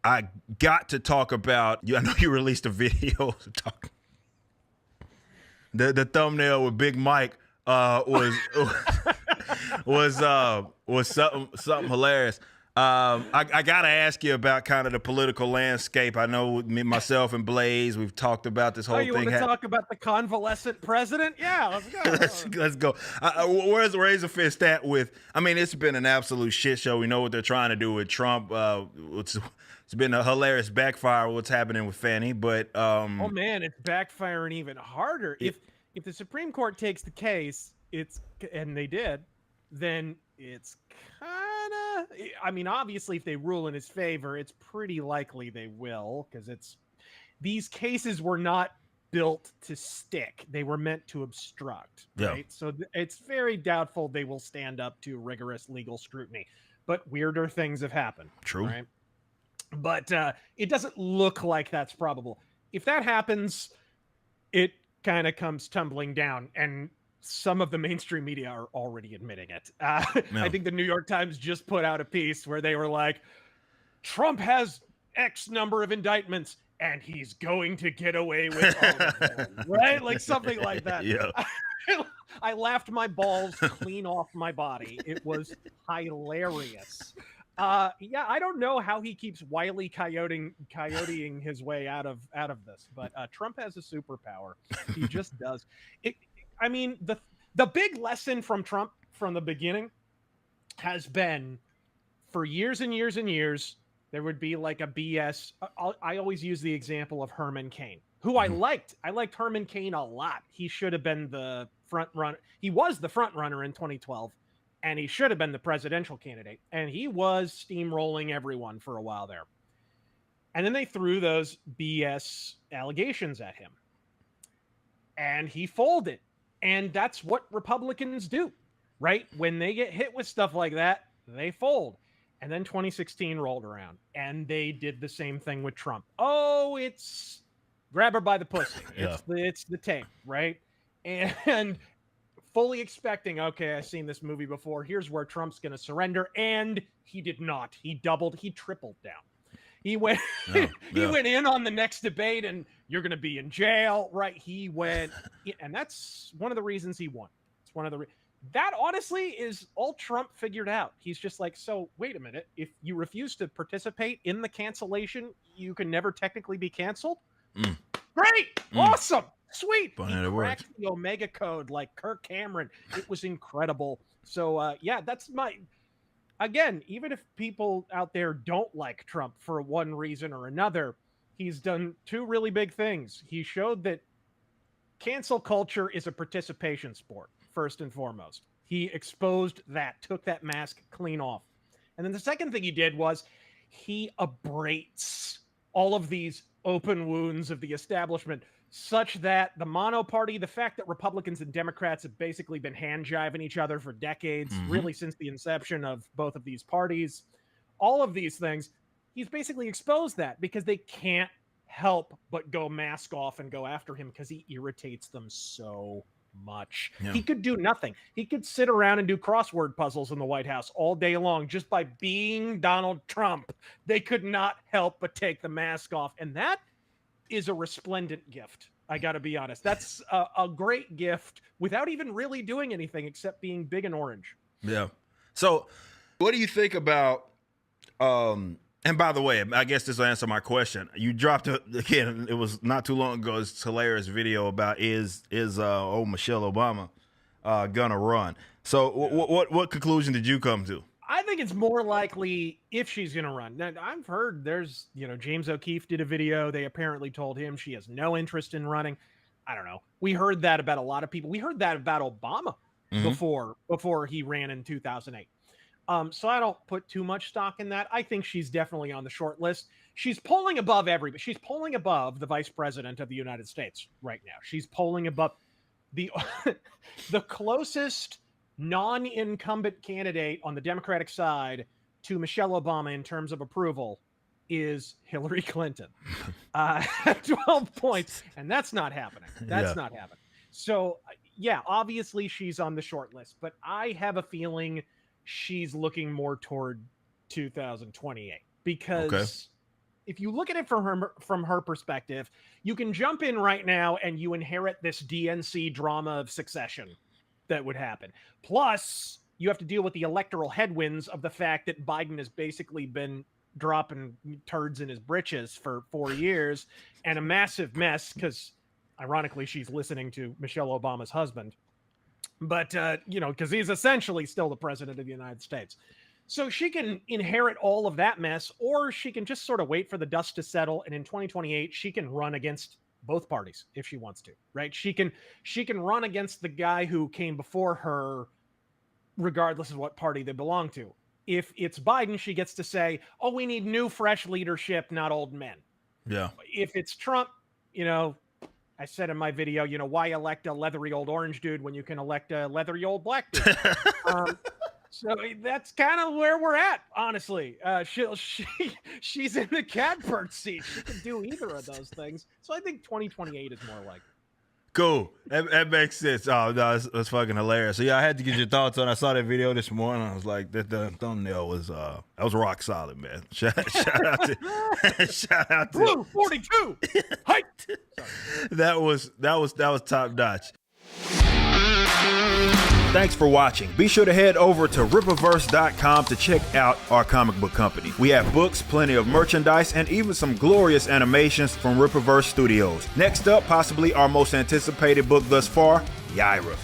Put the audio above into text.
I got to talk about you. I know you released a video. The thumbnail with Big Mike was was something hilarious. I got to ask you about kind of the political landscape. I know myself and Blaze, we've talked about this whole you thing. Want to talk about the convalescent president? Yeah, let's go. Let's go. Where's Razor Fist at with? I mean, it's been an absolute shit show. We know what they're trying to do with Trump. It's been a hilarious backfire. What's happening with Fannie? But oh man, it's backfiring even harder. If the Supreme Court takes the case, and they did, then it's kind of, I mean, obviously if they rule in his favor, it's pretty likely they will, because these cases were not built to stick. They were meant to obstruct, right? Yeah. So it's very doubtful they will stand up to rigorous legal scrutiny, but weirder things have happened. True. Right? But it doesn't look like that's probable. If that happens, it kind of comes tumbling down, and some of the mainstream media are already admitting it. I think the New York Times just put out a piece where they were like, Trump has X number of indictments and he's going to get away with all of them, right? Like something like that. Yeah. I laughed my balls clean off my body. It was hilarious. Yeah, I don't know how he keeps wily coyoteing his way out of this, but Trump has a superpower. He just does. I mean, the big lesson from Trump from the beginning has been, for years and years and years, there would be like a BS. I always use the example of Herman Cain, who I liked. I liked Herman Cain a lot. He should have been the front runner. He was the front runner in 2012. And he should have been the presidential candidate. And he was steamrolling everyone for a while there. And then they threw those BS allegations at him. And he folded. And that's what Republicans do, right? When they get hit with stuff like that, they fold. And then 2016 rolled around. And they did the same thing with Trump. Oh, it's grab her by the pussy. Yeah. It's the tape, right? And fully expecting, okay, I've seen this movie before. Here's where Trump's going to surrender. And he did not. He tripled down. He went went in on the next debate and you're going to be in jail, right? He went, and that's one of the reasons he won. It's one of the that honestly is all Trump figured out. He's just like, so wait a minute. If you refuse to participate in the cancellation, you can never technically be canceled. Great. Awesome. Sweet. He cracked the Omega code like Kirk Cameron. It was incredible. So, yeah, that's again, even if people out there don't like Trump for one reason or another, he's done two really big things. He showed that cancel culture is a participation sport, first and foremost. He exposed that, took that mask clean off. And then the second thing he did was he abrates all of these open wounds of the establishment, such that the monoparty, the fact that Republicans and Democrats have basically been hand-jiving each other for decades, really since the inception of both of these parties, all of these things, he's basically exposed that because they can't help but go mask off and go after him because he irritates them so much. Yeah. He could do nothing. He could sit around and do crossword puzzles in the White House all day long just by being Donald Trump. They could not help but take the mask off, and that is a resplendent gift. I got to be honest. That's a great gift without even really doing anything except being big and orange. Yeah. So what do you think about, and by the way, I guess this will answer my question. You dropped again, it was not too long ago, this hilarious video about is old Michelle Obama gonna run? So what conclusion did you come to? I think it's more likely if she's going to run. Now, I've heard there's, James O'Keefe did a video. They apparently told him she has no interest in running. I don't know. We heard that about a lot of people. We heard that about Obama before he ran in 2008. So I don't put too much stock in that. I think she's definitely on the short list. She's polling above everybody. She's polling above the vice president of the United States right now. She's polling above the closest non-incumbent candidate on the Democratic side to Michelle Obama in terms of approval is Hillary Clinton. 12 points, and that's not happening. That's not happening. So, yeah, obviously she's on the short list, but I have a feeling she's looking more toward 2028 because if you look at it from her perspective, you can jump in right now and you inherit this DNC drama of succession that would happen. Plus, you have to deal with the electoral headwinds of the fact that Biden has basically been dropping turds in his britches for 4 years, and a massive mess because, ironically, she's listening to Michelle Obama's husband. But, because he's essentially still the president of the United States. So she can inherit all of that mess, or she can just sort of wait for the dust to settle. And in 2028, she can run against both parties if she wants to, right? She can run against the guy who came before her, regardless of what party they belong to. If it's Biden, she gets to say, oh, we need new, fresh leadership, not old men. Yeah. If it's Trump, I said in my video, why elect a leathery old orange dude when you can elect a leathery old black dude? So that's kind of where we're at, honestly. She's in the catbird seat. She can do either of those things. So I think 2028 is more likely. Cool. That makes sense. Oh, no, that's fucking hilarious. So yeah, I had to get your thoughts on. I saw that video this morning. I was like, the thumbnail was that was rock solid, man. Shout out to Blue 42. Height. That was top notch. Thanks for watching. Be sure to head over to Rippaverse.com to check out our comic book company. We have books, plenty of merchandise, and even some glorious animations from Rippaverse Studios. Next up, possibly our most anticipated book thus far, Yaira.